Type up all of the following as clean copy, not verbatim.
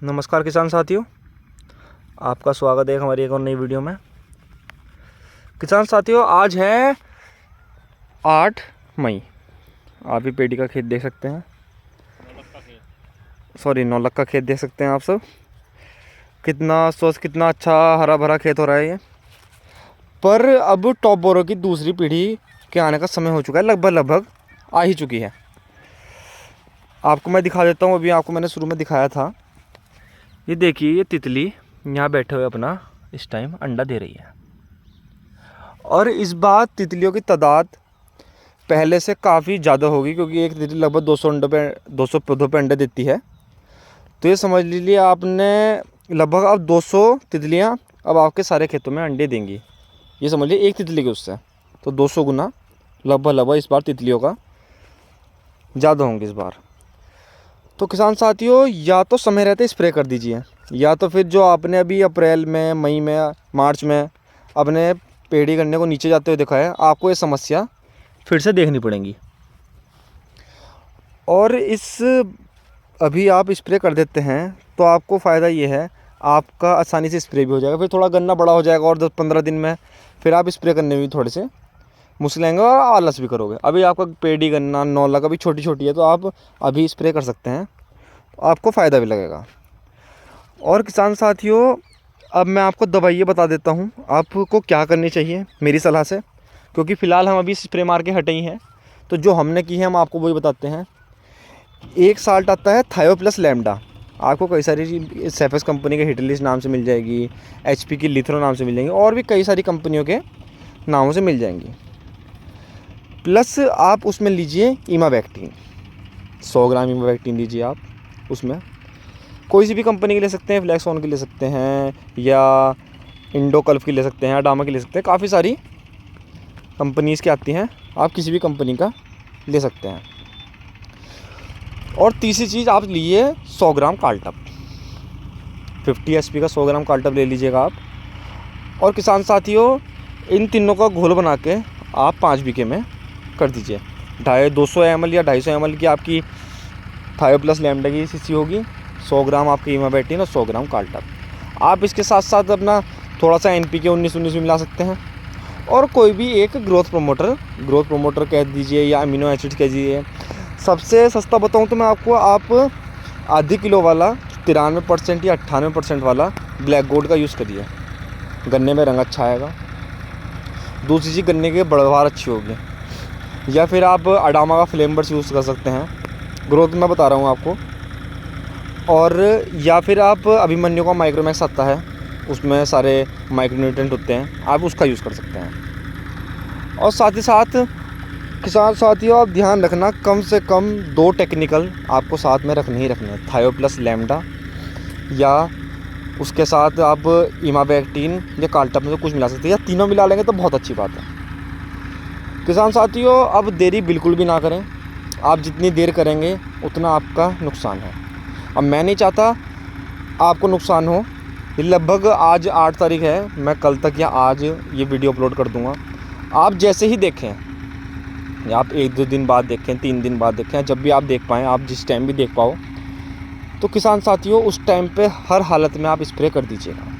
नमस्कार किसान साथियों, आपका स्वागत है हमारी एक और नई वीडियो में। किसान साथियों, आज है 8 मई। आप ही पेड़ी का खेत देख सकते हैं, नौलख का खेत देख सकते हैं आप सब। कितना स्वस्थ, कितना अच्छा हरा भरा खेत हो रहा है ये। पर अब टॉप बोरो की दूसरी पीढ़ी के आने का समय हो चुका है, लगभग आ ही चुकी है। आपको मैं दिखा देता हूँ। अभी आपको मैंने शुरू में दिखाया था, ये देखिए, ये तितली यहाँ बैठे हुए अपना इस टाइम अंडा दे रही है। और इस बार तितलियों की तादाद पहले से काफ़ी ज़्यादा होगी, क्योंकि एक तितली लगभग 200 पौधों पे अंडे देती है। तो ये समझ लीजिए आपने लगभग अब 200 तितलियाँ अब आपके सारे खेतों में अंडे देंगी। ये समझ लीजिए एक तितली के उससे तो 200 गुना लगभग इस बार तितलियों का ज़्यादा होंगे इस बार। तो किसान साथियों, या तो समय रहते स्प्रे कर दीजिए, या तो फिर जो आपने अभी अप्रैल में, मई में, मार्च में अपने पेड़ी गन्ने को नीचे जाते हुए देखा है, आपको ये समस्या फिर से देखनी पड़ेगी। और अभी आप स्प्रे कर देते हैं तो आपको फ़ायदा ये है, आपका आसानी से स्प्रे भी हो जाएगा। फिर थोड़ा गन्ना बड़ा हो जाएगा और 10-15 दिन में फिर आप स्प्रे करने में भी थोड़े से मुश्किल आएंगे और आलस भी करोगे। अभी आपका पेड़ी गन्ना नौलख अभी छोटी है, तो आप अभी स्प्रे कर सकते हैं, आपको फ़ायदा भी लगेगा। और किसान साथियों, अब मैं आपको दवाइयाँ बता देता हूँ आपको क्या करनी चाहिए मेरी सलाह से, क्योंकि फ़िलहाल हम अभी स्प्रे मार के हटे ही हैं। तो जो हमने की है हम आपको वही बताते हैं। एक साल्ट आता है थायो प्लस लैम्डा, आपको कई सारी सेफेस कंपनी के हिटलिस नाम से मिल जाएगी, HP की लिथ्रो नाम से मिल जाएंगी, और भी कई सारी कंपनियों के नामों से मिल जाएंगी। प्लस आप उसमें लीजिए इमावेक्टिन, 100 ग्राम इमावेक्टिन लीजिए आप। उसमें कोई सी भी कंपनी की ले सकते हैं, फ्लैक्सॉन की ले सकते हैं, या इंडोकल्फ की ले सकते हैं, अडामा की ले सकते हैं। काफ़ी सारी कंपनीज़ की आती हैं, आप किसी भी कंपनी का ले सकते हैं। और तीसरी चीज़ आप लिए 100 ग्राम काल्टअप, 50 SP का 100 ग्राम काल्टअप ले लीजिएगा आप। और किसान साथियों, इन तीनों का घोल बना के आप 5 बीघे में कर दीजिए। 200 ml या 250 ml की आपकी थायो प्लस लैम्डा की सीसी होगी, 100 ग्राम आपकी इमावेक्टिन और 100 ग्राम काल्टअप। आप इसके साथ साथ अपना थोड़ा सा NPK 19 भी मिला सकते हैं, और कोई भी एक ग्रोथ प्रोमोटर कह दीजिए, या अमीनो एसिड कह दीजिए। सबसे सस्ता बताऊं तो मैं आपको, आप आधी किलो वाला 93% या 98% वाला ब्लैक गोल्ड का यूज़ करिए, गन्ने में रंग अच्छा आएगा। दूसरी चीज़, गन्ने की बढ़वार अच्छी होगी। या फिर आप अडामा का फ्लेमबर्स यूज़ कर सकते हैं, ग्रोथ मैं बता रहा हूँ आपको। और या फिर आप अभिमन्यु का माइक्रोमैक्स आता है, उसमें सारे माइक्रोन्यूट्रिएंट होते हैं, आप उसका यूज़ कर सकते हैं। और साथ ही साथ किसान साथियों, आप ध्यान रखना, कम से कम 2 टेक्निकल आपको साथ में रखने ही रखने हैं, थायो प्लस लैम्डा, या उसके साथ आप इमावेक्टिन या काल्टअप में तो कुछ मिला सकते हैं, या तीनों मिला लेंगे तो बहुत अच्छी बात है। किसान साथियों, अब देरी बिल्कुल भी ना करें। आप जितनी देर करेंगे उतना आपका नुकसान है। अब मैं नहीं चाहता आपको नुकसान हो। ये लगभग आज 8 तारीख है, मैं कल तक या आज ये वीडियो अपलोड कर दूंगा। आप जैसे ही देखें, या आप 1-2 दिन बाद देखें, 3 दिन बाद देखें, जब भी आप देख पाएँ, आप जिस टाइम भी देख पाओ, तो किसान साथियों उस टाइम पे हर हालत में आप स्प्रे कर दीजिएगा।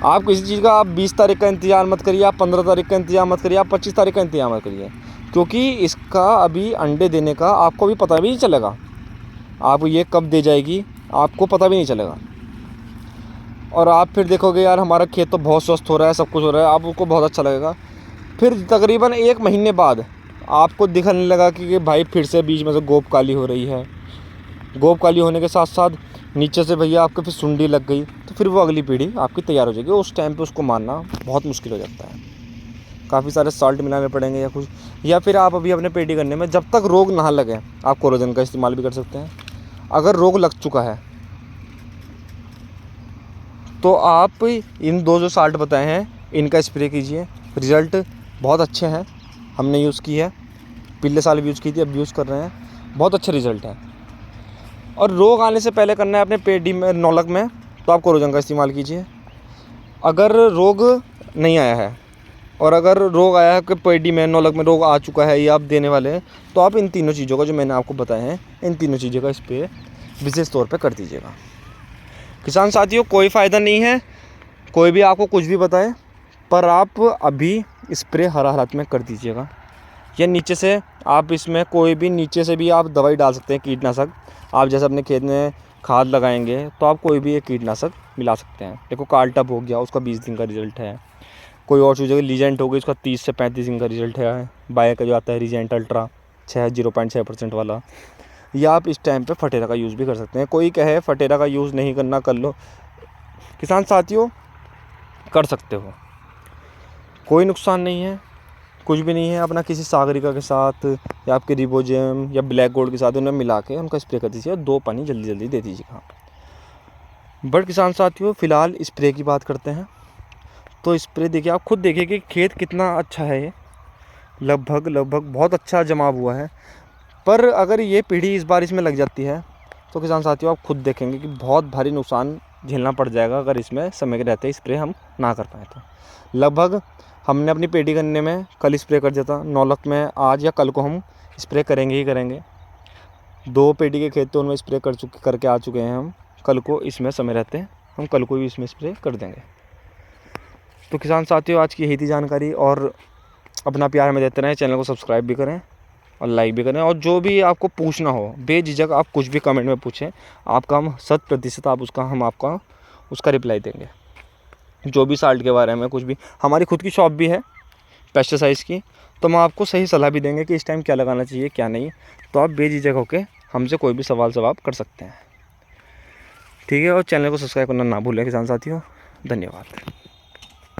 आप किसी चीज़ का आप 20 तारीख का इंतज़ार मत करिए, आप 15 तारीख का इंतज़ार मत करिए, आप 25 तारीख का इंतज़ार मत करिए, क्योंकि इसका अभी अंडे देने का आपको भी पता भी नहीं चलेगा। आप ये कब दे जाएगी आपको पता भी नहीं चलेगा। और आप फिर देखोगे, यार हमारा खेत तो बहुत स्वस्थ हो रहा है, सब कुछ हो रहा है, आपको बहुत अच्छा लगेगा। फिर तकरीबन 1 महीने बाद आपको दिखने लगा कि भाई फिर से बीच में से गोप काली हो रही है। गोप काली होने के साथ साथ नीचे से भैया आपको फिर सुंडी लग गई, तो फिर वो अगली पीढ़ी आपकी तैयार हो जाएगी। उस टाइम पे उसको मारना बहुत मुश्किल हो जाता है, काफ़ी सारे साल्ट मिलाने पड़ेंगे या कुछ। या फिर आप अभी अपने पेड़ी करने में जब तक रोग ना लगे, आप कोरोजन का इस्तेमाल भी कर सकते हैं। अगर रोग लग चुका है तो आप इन 2 जो साल्ट बताए हैं इनका स्प्रे कीजिए। रिज़ल्ट बहुत अच्छे हैं, हमने यूज़ की है, पिछले साल भी यूज़ की थी, अब यूज़ कर रहे हैं, बहुत अच्छा रिज़ल्ट है। और रोग आने से पहले करना है अपने पेड़ी में, नौलख में, तो आप कोरोजन का इस्तेमाल कीजिए। अगर रोग नहीं आया है, और अगर रोग आया है कि पेड़ी में, नौलख में रोग आ चुका है, ये आप देने वाले हैं, तो आप इन तीनों चीज़ों का जो मैंने आपको बताए हैं, इन तीनों चीज़ों का स्प्रे विशेष तौर पे कर दीजिएगा। किसान साथियों, कोई फ़ायदा नहीं है कोई भी आपको कुछ भी बताए, पर आप अभी स्प्रे हर हालत में कर दीजिएगा। या नीचे से आप इसमें कोई भी नीचे से भी आप दवाई डाल सकते हैं, कीटनाशक। आप जैसे अपने खेत में खाद लगाएंगे तो आप कोई भी एक कीटनाशक मिला सकते हैं। देखो कार्टप हो गया, उसका 20 दिन का रिजल्ट है। कोई और चीज़ होगी, लीजेंट हो गई, उसका 30 से 35 दिन का रिजल्ट है। बायो का जो आता है रीजेंट अल्ट्रा 0.6% वाला। या आप इस टाइम पे फटेरा का यूज़ भी कर सकते हैं। कोई कहे फटेरा का यूज़ नहीं करना, कर लो, किसान साथियों कर सकते हो, कोई नुकसान नहीं है, कुछ भी नहीं है। अपना किसी सागरिका के साथ या आपके रिबोजेम या ब्लैक गोल्ड के साथ उन्हें मिला के उनका स्प्रे कर दीजिए और 2 पानी जल्दी जल्दी दे दीजिएगा। बट किसान साथियों फ़िलहाल स्प्रे की बात करते हैं। तो स्प्रे देखिए, आप खुद देखिए कि खेत कितना अच्छा है। ये लगभग बहुत अच्छा जमाव हुआ है। पर अगर ये पीढ़ी इस बार इसमें लग जाती है तो किसान साथियों आप खुद देखेंगे कि बहुत भारी नुकसान झेलना पड़ जाएगा, अगर इसमें समय के रहते स्प्रे हम ना कर पाए तो। लगभग हमने अपनी पेटी गन्ने में कल स्प्रे कर दिया था, नौलख में आज या कल को हम स्प्रे करेंगे ही करेंगे। 2 पेटी के खेत तो उनमें स्प्रे करके आ चुके हैं हम। कल को इसमें समय रहते हैं हम कल को भी इसमें स्प्रे कर देंगे। तो किसान साथियों आज की यही थी जानकारी, और अपना प्यार हमें देते रहें। चैनल को सब्सक्राइब भी करें और लाइक भी करें। और जो भी आपको पूछना हो बेझिझक आप कुछ भी कमेंट में पूछें, आपका हम 100% हम आपका उसका रिप्लाई देंगे। जो भी साल्ट के बारे में कुछ भी, हमारी खुद की शॉप भी है पेस्टिसाइड्स की, तो हम आपको सही सलाह भी देंगे कि इस टाइम क्या लगाना चाहिए क्या नहीं। तो आप बेझिझक होकर हमसे कोई भी सवाल जवाब कर सकते हैं, ठीक है। और चैनल को सब्सक्राइब करना ना भूलें किसान साथियों। धन्यवाद।